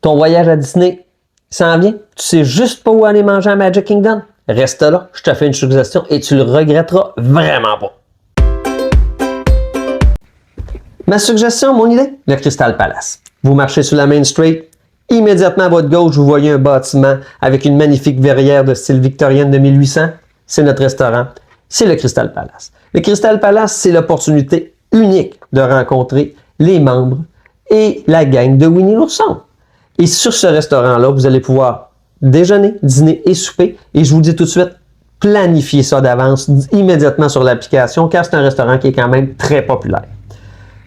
Ton voyage à Disney s'en vient. Tu sais juste pas où aller manger à Magic Kingdom. Reste là, je te fais une suggestion et tu le regretteras vraiment pas. Ma suggestion, mon idée, le Crystal Palace. Vous marchez sur la Main Street, immédiatement à votre gauche, vous voyez un bâtiment avec une magnifique verrière de style victorienne de 1800. C'est notre restaurant, c'est le Crystal Palace. Le Crystal Palace, c'est l'opportunité unique de rencontrer les membres et la gang de Winnie l'ourson. Et sur ce restaurant-là, vous allez pouvoir déjeuner, dîner et souper. Et je vous dis tout de suite, planifiez ça d'avance immédiatement sur l'application car c'est un restaurant qui est quand même très populaire.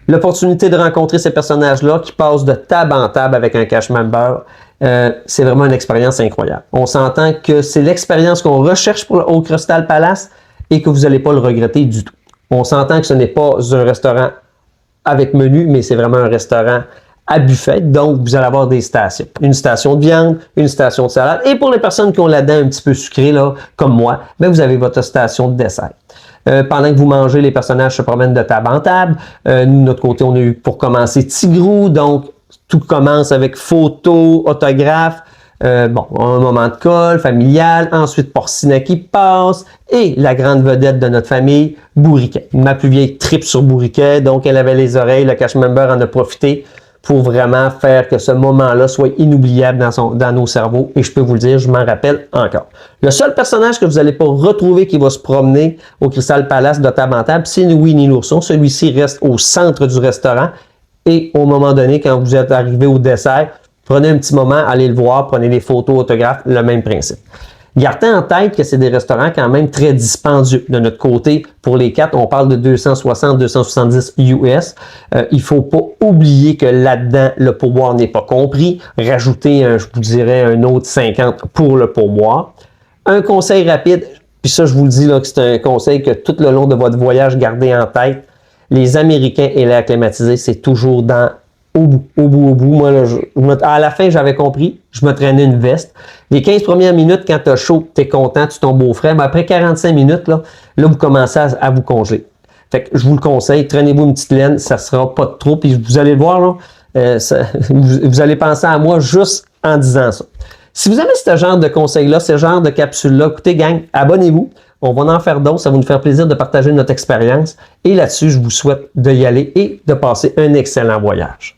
L'opportunité de rencontrer ces personnages-là qui passent de table en table avec un cash member, c'est vraiment une expérience incroyable. On s'entend que c'est l'expérience qu'on recherche au Crystal Palace et que vous n'allez pas le regretter du tout. On s'entend que ce n'est pas un restaurant avec menu, mais c'est vraiment un restaurant à buffet. Donc, vous allez avoir des stations. Une station de viande, une station de salade. Et pour les personnes qui ont la dent un petit peu sucrée, là, comme moi, ben vous avez votre station de dessert. Pendant que vous mangez, les personnages se promènent de table en table. Nous, de notre côté, on a eu pour commencer Tigrou. Donc, tout commence avec photos, autographes. Un moment de colle, familial. Ensuite, Porcina qui passe. Et la grande vedette de notre famille, Bourriquet. Ma plus vieille tripe sur Bourriquet. Donc, elle avait les oreilles. Le cash member en a profité pour vraiment faire que ce moment-là soit inoubliable dans nos cerveaux. Et je peux vous le dire, je m'en rappelle encore. Le seul personnage que vous n'allez pas retrouver qui va se promener au Crystal Palace de table en table, c'est Winnie l'ourson. Celui-ci reste au centre du restaurant. Et au moment donné, quand vous êtes arrivé au dessert, prenez un petit moment, allez le voir, prenez des photos, autographes, le même principe. Gardez en tête que c'est des restaurants quand même très dispendieux. De notre côté, pour les 4, on parle de 260-270 US. Il ne faut pas oublier que là-dedans, le pourboire n'est pas compris. Rajoutez, je vous dirais, un autre 50 pour le pourboire. Un conseil rapide, puis ça, je vous le dis là, que c'est un conseil que tout le long de votre voyage, gardez en tête. Les Américains et l'air climatisé, c'est toujours au bout. Moi, là, à la fin, j'avais compris, je me traînais une veste. Les 15 premières minutes, quand tu as chaud, tu es content, tu tombes au frais. Mais après 45 minutes, là vous commencez à vous congeler. Fait que je vous le conseille, traînez-vous une petite laine, ça ne sera pas de trop. Puis vous allez le voir, là, vous allez penser à moi juste en disant ça. Si vous avez ce genre de conseils-là, ce genre de capsules-là, écoutez, gang, abonnez-vous. On va en faire d'autres. Ça va nous faire plaisir de partager notre expérience. Et là-dessus, je vous souhaite d'y aller et de passer un excellent voyage.